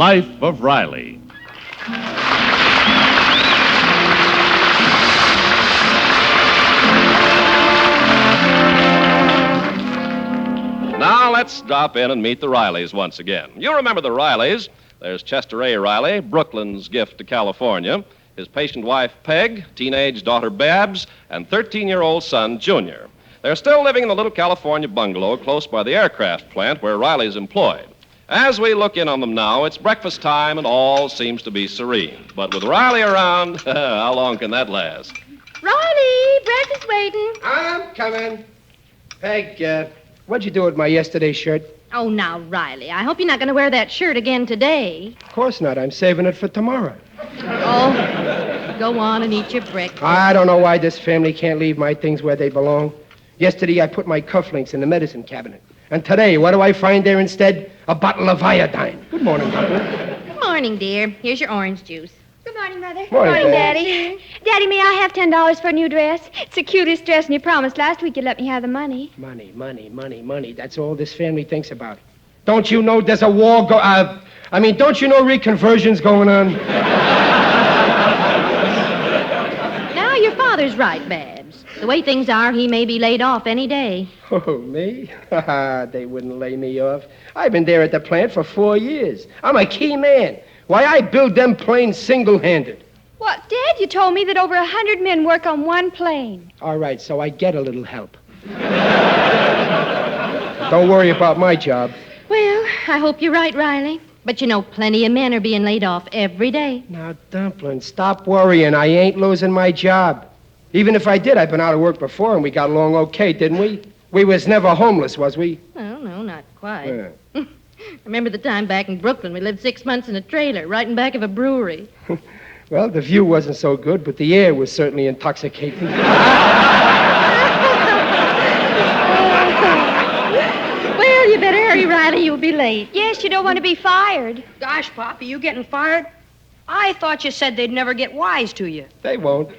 Life of Riley. Now let's stop in and meet the Rileys once again. You remember the Rileys. There's Chester A. Riley, Brooklyn's gift to California, his patient wife, Peg, teenage daughter, Babs, and 13-year-old son, Junior. They're still living in the little California bungalow close by the aircraft plant where Riley's employed. As we look in on them now, it's breakfast time and all seems to be serene. But with Riley around, how long can that last? Riley, breakfast waiting. I'm coming. Peg, what'd you do with my yesterday shirt? Oh, now, Riley, I hope you're not going to wear that shirt again today. Of course not. I'm saving it for tomorrow. Oh, go on and eat your breakfast. I don't know why this family can't leave my things where they belong. Yesterday, I put my cufflinks in the medicine cabinet. And today, what do I find there instead? A bottle of iodine. Good morning, Mother. Good morning, dear. Here's your orange juice. Good morning, Mother. Morning, Daddy. Daddy, may I have $10 for a new dress? It's the cutest dress, and you promised last week you'd let me have the money. Money. That's all this family thinks about. Don't you know there's a war don't you know reconversion's going on? Now, your father's right, Babs. The way things are, he may be laid off any day. Oh, me? They wouldn't lay me off. I've been there at the plant for 4 years. I'm a key man. Why, I build them planes single-handed. What, Dad? You told me that over 100 men work on one plane. All right, so I get a little help. Don't worry about my job. Well, I hope you're right, Riley. But you know, plenty of men are being laid off every day. Now, Dumplin', stop worrying. I ain't losing my job. Even if I did, I've been out of work before, and we got along okay, didn't we? We was never homeless, was we? Well, no, not quite. Remember the time back in Brooklyn, we lived 6 months in a trailer right in back of a brewery. Well, the view wasn't so good, but the air was certainly intoxicating. Well, you better hurry, Riley. You'll be late. Yes, you don't want to be fired. Gosh, Pop, are you getting fired? I thought you said they'd never get wise to you. They won't.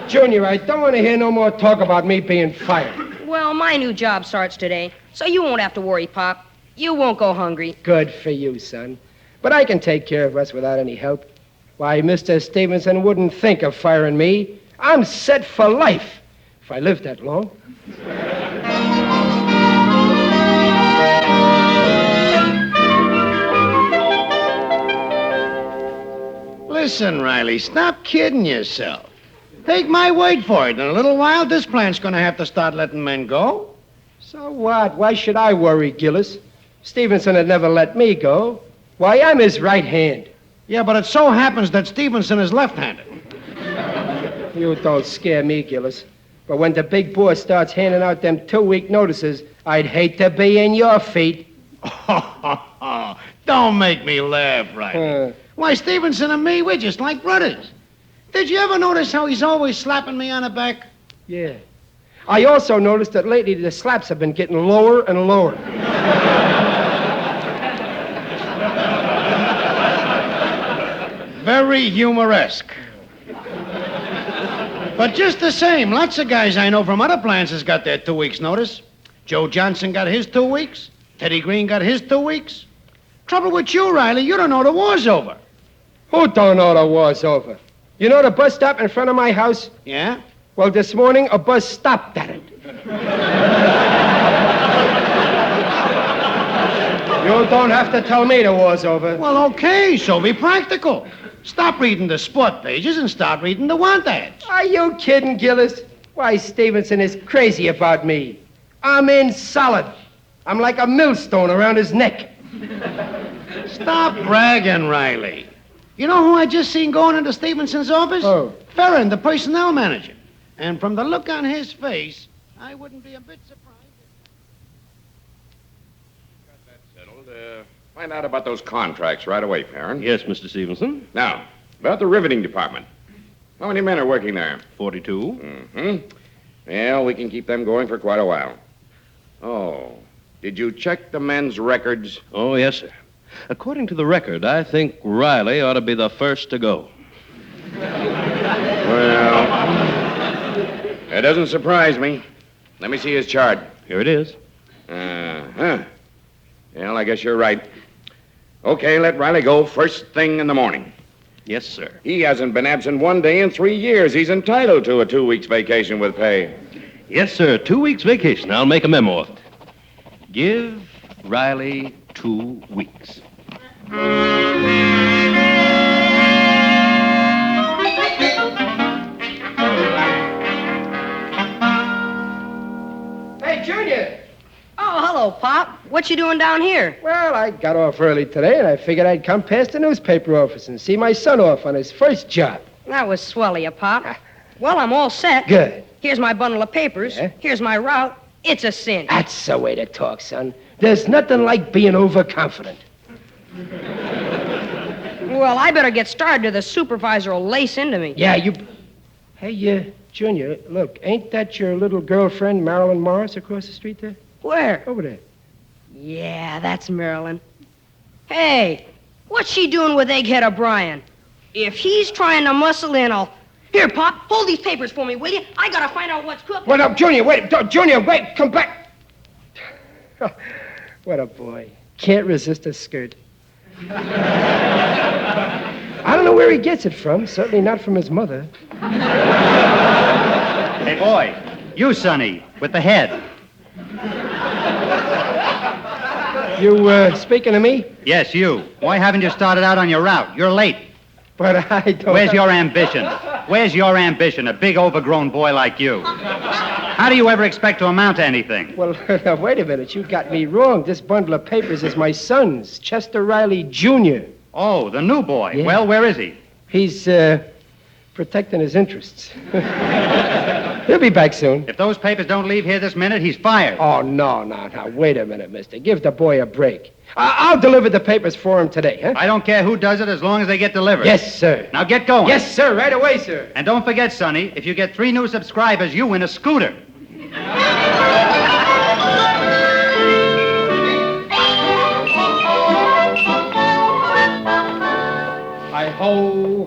Junior, I don't want to hear no more talk about me being fired. Well, my new job starts today, so you won't have to worry, Pop. You won't go hungry. Good for you, son. But I can take care of us without any help. Why, Mr. Stevenson wouldn't think of firing me. I'm set for life, if I live that long. Listen, Riley, stop kidding yourself. Take my word for it. In a little while, this plant's going to have to start letting men go. So what? Why should I worry, Gillis? Stevenson had never let me go. Why, I'm his right hand. Yeah, but it so happens that Stevenson is left-handed. You don't scare me, Gillis. But when the big boss starts handing out them 2-week notices, I'd hate to be in your feet. Don't make me laugh, Riley. Why, Stevenson and me, we're just like brothers. Did you ever notice how he's always slapping me on the back? Yeah. I also noticed that lately the slaps have been getting lower and lower. Very humoresque. But just the same, lots of guys I know from other plants has got their 2 weeks' notice. Joe Johnson got his 2 weeks. Teddy Green got his 2 weeks. Trouble with you, Riley, you don't know the war's over. Who don't know the war's over? You know the bus stop in front of my house? Yeah? Well, this morning, a bus stopped at it. You don't have to tell me the war's over. Well, okay, so be practical. Stop reading the sport pages and start reading the want ads. Are you kidding, Gillis? Why, Stevenson is crazy about me. I'm in solid. I'm like a millstone around his neck. Stop bragging, Riley. You know who I just seen going into Stevenson's office? Oh. Ferrin, the personnel manager. And from the look on his face, I wouldn't be a bit surprised. Got that settled. Find out about those contracts right away, Perrin. Yes, Mr. Stevenson. Now, about the riveting department. How many men are working there? 42. Mm-hmm. Well, we can keep them going for quite a while. Oh, did you check the men's records? Oh, yes, sir. According to the record, I think Riley ought to be the first to go. Well, that doesn't surprise me. Let me see his chart. Here it is. Uh-huh. Well, I guess you're right. Okay, let Riley go first thing in the morning. Yes, sir. He hasn't been absent one day in 3 years. He's entitled to a 2 weeks vacation with pay. Yes, sir. 2 weeks vacation. I'll make a memo of it. Give Riley 2 weeks. Hey, Junior! Oh, hello, Pop. What you doing down here? Well, I got off early today, and I figured I'd come past the newspaper office and see my son off on his first job. That was swell of you, Pop. Well, I'm all set. Good. Here's my bundle of papers. Yeah? Here's my route. It's a cinch. That's the way to talk, son. There's nothing like being overconfident. Well, I better get started or the supervisor will lace into me. Yeah, you... Hey, Junior, look, ain't that your little girlfriend, Marilyn Morris, across the street there? Where? Over there. Yeah, that's Marilyn. Hey, what's she doing with Egghead O'Brien? If he's trying to muscle in, I'll... Here, Pop, hold these papers for me, will you? I gotta find out what's cooking. Well, no, Junior, wait, come back. Oh, what a boy. Can't resist a skirt. I don't know where he gets it from. Certainly not from his mother. Hey, boy, you, Sonny, with the head. You, speaking to me? Yes, you. Why haven't you started out on your route? You're late. But I don't... Where's your ambition? Where's your ambition, a big, overgrown boy like you? How do you ever expect to amount to anything? Well, now, wait a minute. You got me wrong. This bundle of papers is my son's, Chester Riley, Jr. Oh, the new boy. Yeah. Well, where is he? He's, protecting his interests. He'll be back soon. If those papers don't leave here this minute, he's fired. Oh, no. Wait a minute, mister. Give the boy a break. I'll deliver the papers for him today, huh? I don't care who does it as long as they get delivered. Yes, sir. Now get going. Yes, sir. Right away, sir. And don't forget, Sonny, if you get 3 new subscribers, you win a scooter.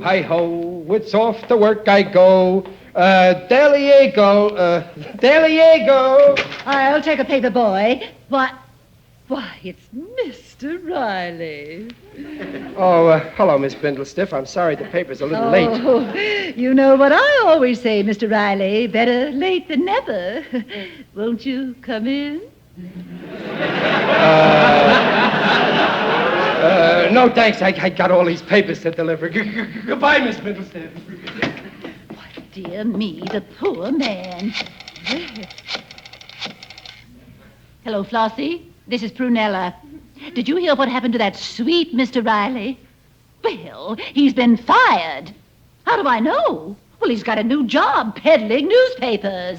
Hi-ho, it's off to work I go. Del Diego. I'll take a paper, boy. Why, it's Mr. Riley. Oh, hello, Miss Bindlestiff. I'm sorry the paper's a little late. Oh, you know what I always say, Mr. Riley. Better late than never. Won't you come in? No, thanks. I got all these papers to deliver. Goodbye, Miss Bindlestiff. Dear me, the poor man. Hello, Flossie. This is Prunella. Did you hear what happened to that sweet Mr. Riley? Well, he's been fired. How do I know? Well, he's got a new job peddling newspapers.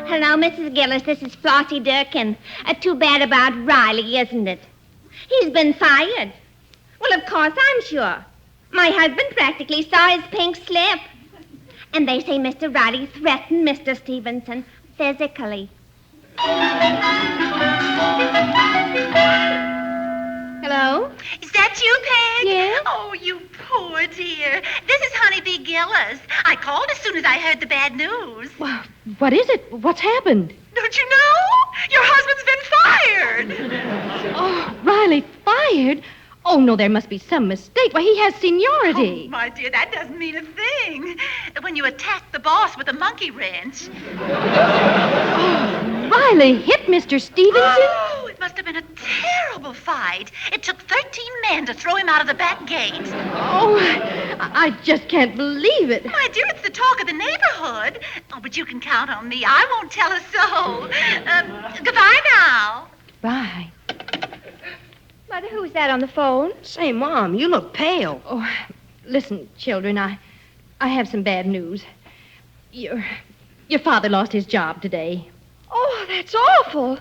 Hello, Mrs. Gillis. This is Flossie Durkin. Too bad about Riley, isn't it? He's been fired. Well, of course, I'm sure. My husband practically saw his pink slip. And they say Mr. Riley threatened Mr. Stevenson physically. Hello? Is that you, Peg? Yes? Oh, you poor dear. This is Honeybee Gillis. I called as soon as I heard the bad news. Well, what is it? What's happened? Don't you know? Your husband's been fired. Oh, Riley fired? Oh, no, there must be some mistake. Why, he has seniority. Oh, my dear, that doesn't mean a thing. When you attack the boss with a monkey wrench. Riley hit Mr. Stevenson? Oh, it must have been a terrible fight. It took 13 men to throw him out of the back gate. Oh, I just can't believe it. My dear, it's the talk of the neighborhood. Oh, but you can count on me. I won't tell a soul. Goodbye now. Bye. Mother, who's that on the phone? Say, Mom, you look pale. Oh, listen, children, I have some bad news. Your father lost his job today. Oh, that's awful.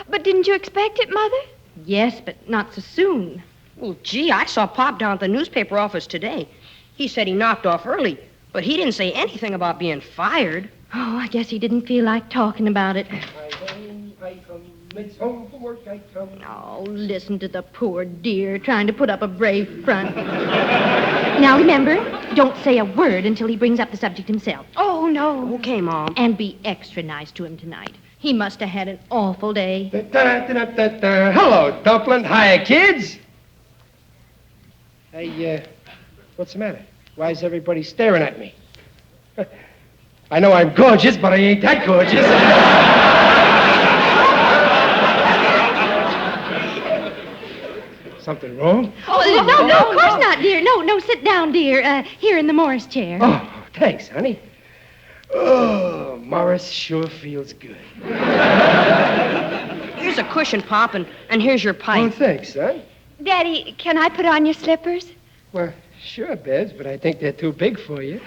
But didn't you expect it, Mother? Yes, but not so soon. Well, gee, I saw Pop down at the newspaper office today. He said he knocked off early, but he didn't say anything about being fired. Oh, I guess he didn't feel like talking about it. I come. It's home from work I come. Oh, listen to the poor dear trying to put up a brave front. Now, remember, don't say a word until he brings up the subject himself. Oh, no. Okay, Mom. And be extra nice to him tonight. He must have had an awful day. Hello, Dumpling. Hiya, kids. Hey, what's the matter? Why is everybody staring at me? I know I'm gorgeous, but I ain't that gorgeous. Something wrong? Oh, no, of course not, dear. No, sit down, dear. Here in the Morris chair. Oh, thanks, honey. Oh, Morris sure feels good. Here's a cushion, Pop, and here's your pipe. Oh, thanks, son. Daddy, can I put on your slippers? Well, sure, Babs, but I think they're too big for you.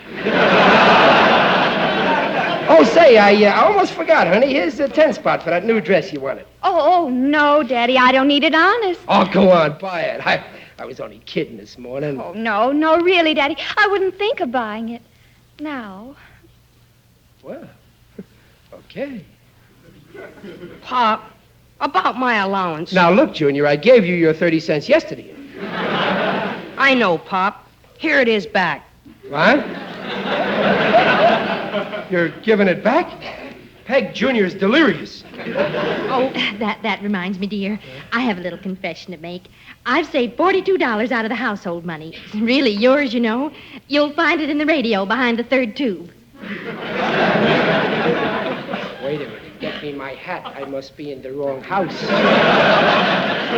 Oh, say, I almost forgot, honey. Here's the 10 spot for that new dress you wanted. Oh, no, Daddy, I don't need it honest. Oh, go on, buy it. I was only kidding this morning. Oh, no, really, Daddy. I wouldn't think of buying it. Now. Well, okay. Pop, about my allowance. Now, look, Junior, I gave you your 30 cents yesterday. I know, Pop. Here it is back. What? You're giving it back? Peg Junior's delirious. Oh, that reminds me, dear. I have a little confession to make. I've saved $42 out of the household money. It's really yours, you know. You'll find it in the radio behind the third tube. Wait a minute. Get me my hat. I must be in the wrong house.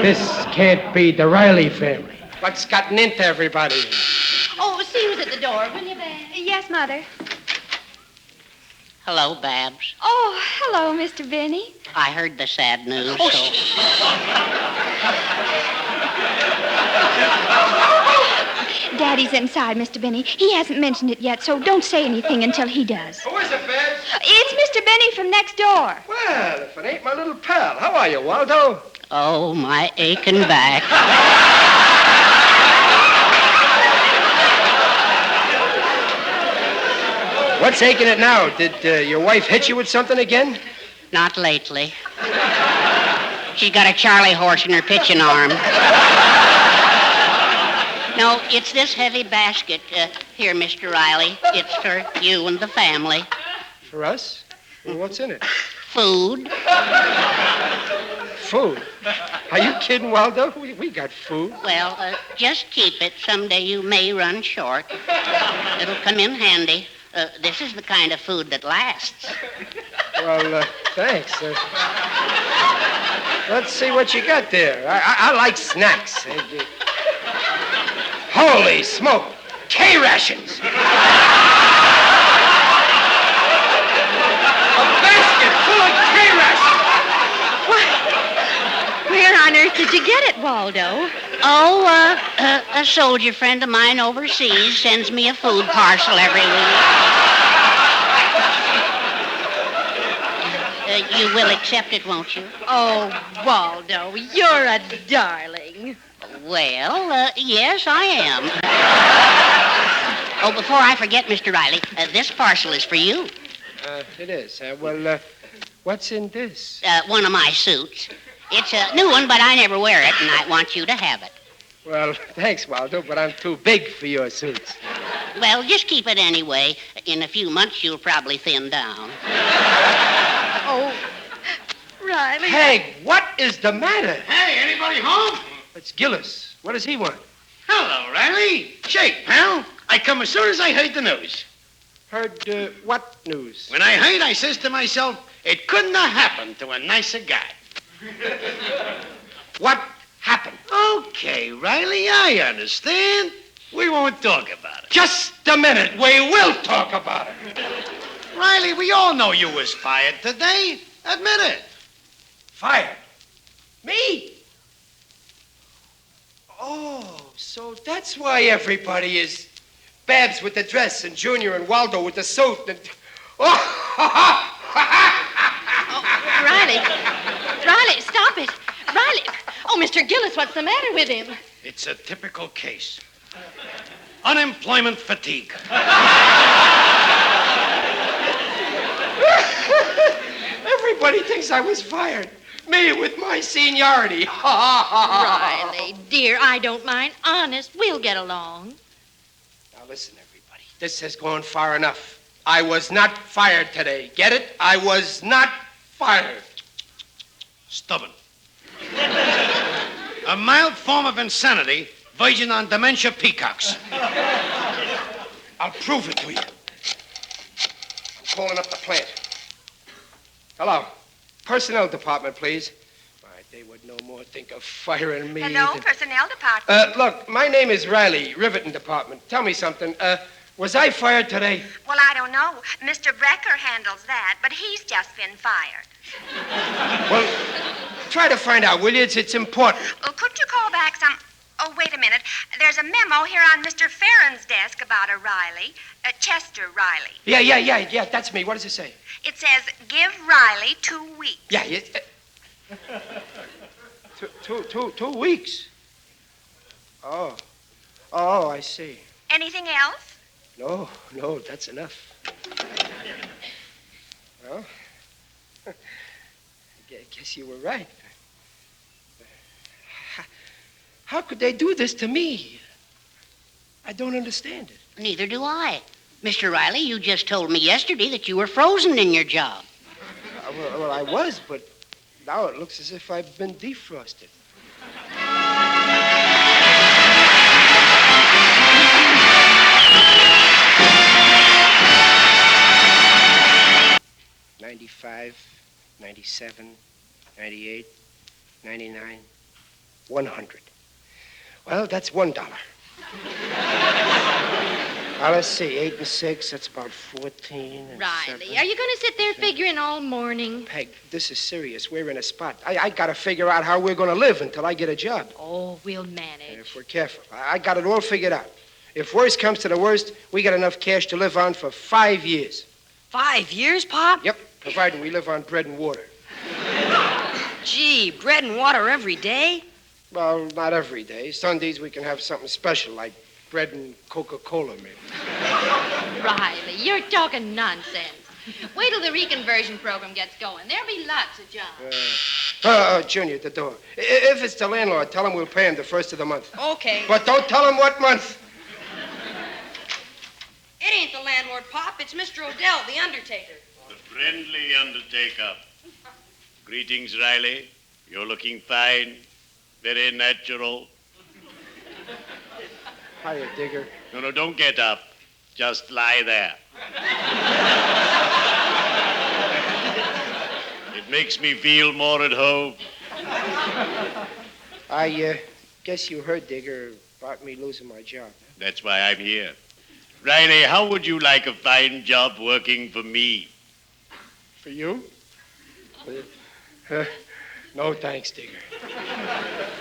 This can't be the Riley family. What's gotten into everybody? Oh, see who's at the door, will you, Babs? Yes, Mother. Hello, Babs. Oh, hello, Mr. Benny. I heard the sad news, Daddy's inside, Mr. Benny. He hasn't mentioned it yet, so don't say anything until he does. Who is it, Babs? It's Mr. Benny from next door. Well, if it ain't my little pal. How are you, Waldo? Oh, my aching back. What's aching it now? Did your wife hit you with something again? Not lately. She's got a Charlie horse in her pitching arm. No, it's this heavy basket. Here, Mr. Riley. It's for you and the family. For us? Well, what's in it? Food. Food? Are you kidding, Waldo? We got food. Well, just keep it. Someday you may run short. It'll come in handy. This is the kind of food that lasts. Well, thanks. Let's see what you got there. I like snacks. Holy smoke! K-rations! A basket full of K-rations! Where on earth did you get it, Waldo? Oh, a soldier friend of mine overseas sends me a food parcel every week. You will accept it, won't you? Oh, Waldo, you're a darling. Well, yes, I am. Oh, before I forget, Mr. Riley, this parcel is for you. It is. Well, what's in this? One of my suits. It's a new one, but I never wear it, and I want you to have it. Well, thanks, Waldo, but I'm too big for your suits. Well, just keep it anyway. In a few months, you'll probably thin down. Oh, Riley. Peg, what is the matter? Hey, anybody home? It's Gillis. What does he want? Hello, Riley. Shake, pal. I come as soon as I heard the news. Heard what news? When I heard, I says to myself, it couldn't have happened to a nicer guy. What happened? Okay, Riley, I understand. We won't talk about it. Just a minute. We will talk about it. Riley, we all know you was fired today. Admit it. Fired? Me? Oh, so that's why everybody is Babs with the dress and Junior and Waldo with the suit and... Riley, stop it. Riley. Oh, Mr. Gillis, what's the matter with him? It's a typical case. Unemployment fatigue. Everybody thinks I was fired. Me with my seniority. Riley, dear, I don't mind. Honest, we'll get along. Now listen, everybody. This has gone far enough. I was not fired today. Get it? I was not Fired. Stubborn. A mild form of insanity verging on dementia peacocks. I'll prove it to you. I'm calling up the plant. Hello. Personnel department, please. Why, they would no more think of firing me. Hello, personnel department. Look, my name is Riley, riveting department. Tell me something. Was I fired today? Well, I don't know. Mr. Brecker handles that, but he's just been fired. Well, try to find out, will you? It's important. Well, could you call back some... Oh, wait a minute. There's a memo here on Mr. Farron's desk about a Riley, Chester Riley. Yeah, that's me. What does it say? It says, give Riley 2 weeks. Yeah, 2 weeks. Oh, I see. Anything else? No, that's enough. Well, I guess you were right. How could they do this to me? I don't understand it. Neither do I. Mr. Riley, you just told me yesterday that you were frozen in your job. Well, I was, but now it looks as if I've been defrosted. $95, $97, $98, $99, $100. Well, that's $1. Now, let's see, 8 and 6, that's about 14 and Riley, 7. are you going to sit there figuring all morning? Peg, this is serious. We're in a spot. I got to figure out how we're going to live until I get a job. Oh, we'll manage. If we're careful. I got it all figured out. If worst comes to the worst, we got enough cash to live on for 5 years. 5 years, Pop? Yep, providing we live on bread and water. Gee, bread and water every day? Well, not every day. Sundays we can have something special, like bread and Coca-Cola, maybe. Riley, you're talking nonsense. Wait till the reconversion program gets going. There'll be lots of jobs. Junior, at the door. If it's the landlord, tell him we'll pay him the first of the month. Okay. But don't tell him what month. It ain't the landlord, Pop. It's Mr. Odell, the undertaker. The friendly undertaker. Greetings, Riley. You're looking fine. Very natural. Hiya, Digger. No, don't get up. Just lie there. It makes me feel more at home. I guess you heard, Digger, about me losing my job. That's why I'm here. Riley, how would you like a fine job working for me? For you? No, thanks, Digger.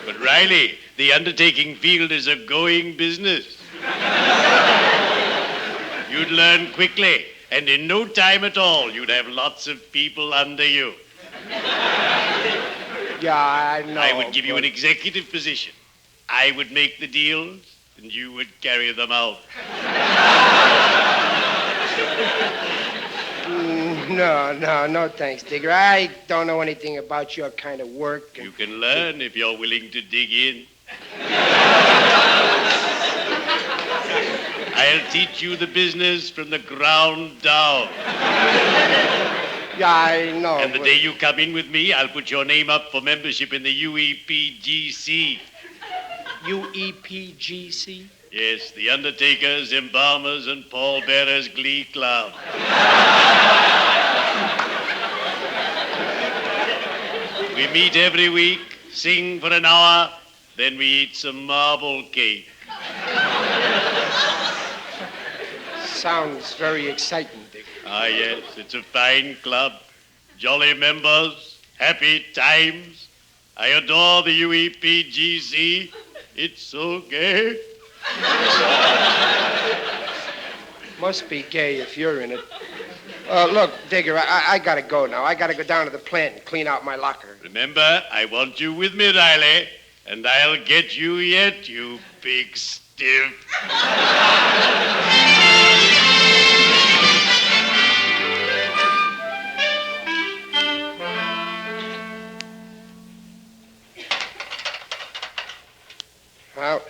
But Riley, the undertaking field is a going business. You'd learn quickly, and in no time at all, you'd have lots of people under you. Yeah, I know. I would give you an executive position. I would make the deals, and you would carry them out. No, thanks, Digger. I don't know anything about your kind of work. You can learn if you're willing to dig in. I'll teach you the business from the ground down. Yeah, I know. And the day you come in with me, I'll put your name up for membership in the UEPGC. UEPGC? Yes, the Undertakers, Embalmers, and Pallbearers Glee Club. We meet every week, sing for an hour, then we eat some marble cake. Sounds very exciting, Dick. Ah, yes, it's a fine club. Jolly members, happy times. I adore the UEPGC. It's so gay. Must be gay if you're in it. Look, Digger, I gotta go now. I gotta go down to the plant and clean out my locker. Remember, I want you with me, Riley, and I'll get you yet, you big stiff. Well,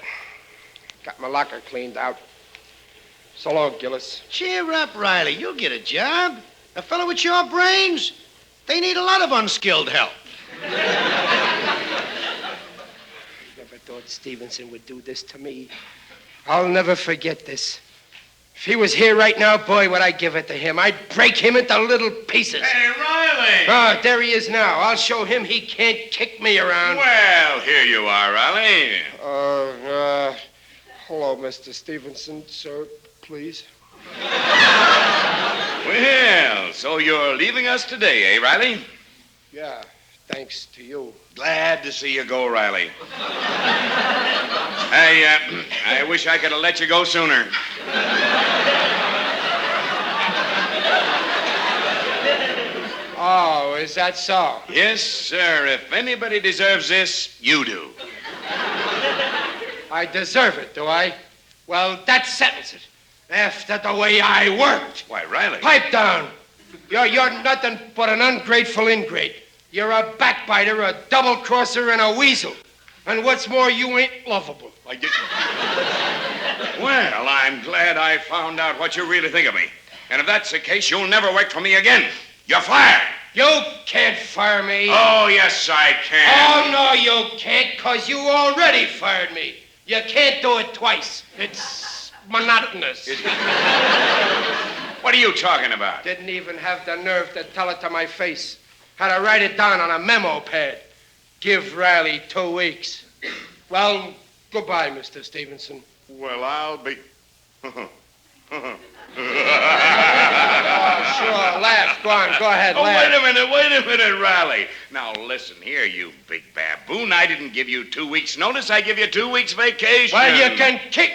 got my locker cleaned out. So long, Gillis. Cheer up, Riley. You'll get a job. A fellow with your brains. They need a lot of unskilled help. Never thought Stevenson would do this to me. I'll never forget this. If he was here right now, boy, would I give it to him. I'd break him into little pieces. Hey, Riley! Oh, there he is now. I'll show him he can't kick me around. Well, here you are, Riley. Hello, Mr. Stevenson, sir, please. Well, so you're leaving us today, eh, Riley? Yeah, thanks to you. Glad to see you go, Riley. I wish I could have let you go sooner. Oh, is that so? Yes, sir. If anybody deserves this, you do. I deserve it, do I? Well, that settles it. After the way I worked. Why, Riley. Pipe down. You're nothing but an ungrateful ingrate. You're a backbiter, a double-crosser, and a weasel. And what's more, you ain't lovable. Well, I'm glad I found out what you really think of me. And if that's the case, you'll never work for me again. You're fired. You can't fire me. Oh, yes, I can. Oh, no, you can't, because you already fired me. You can't do it twice. It's monotonous. What are you talking about? Didn't even have the nerve to tell it to my face. Had to write it down on a memo pad. Give Riley 2 weeks. Well, goodbye, Mr. Stevenson. Well, I'll be... Oh, sure, laugh. Go on, go ahead, laugh. Wait a minute, Riley. Now, listen here, you big baboon. I didn't give you 2 weeks' notice. I give you 2 weeks' vacation. Well, you can kick...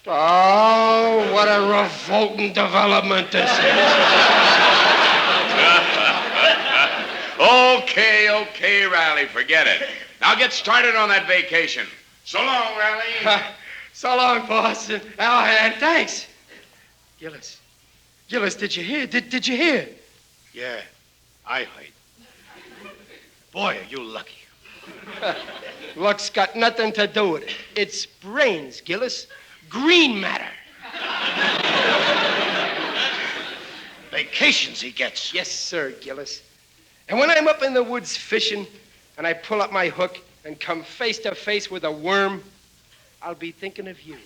Oh, what a revolting development this is. Okay, Riley, forget it. Now get started on that vacation. So long, Riley. So long, boss. And thanks. Gillis, did you hear? Did you hear? Yeah, I heard. Boy, are you lucky. Luck's got nothing to do with it. It's brains, Gillis. Green matter. Vacations he gets. Yes, sir, Gillis. And when I'm up in the woods fishing and I pull up my hook and come face to face with a worm, I'll be thinking of you.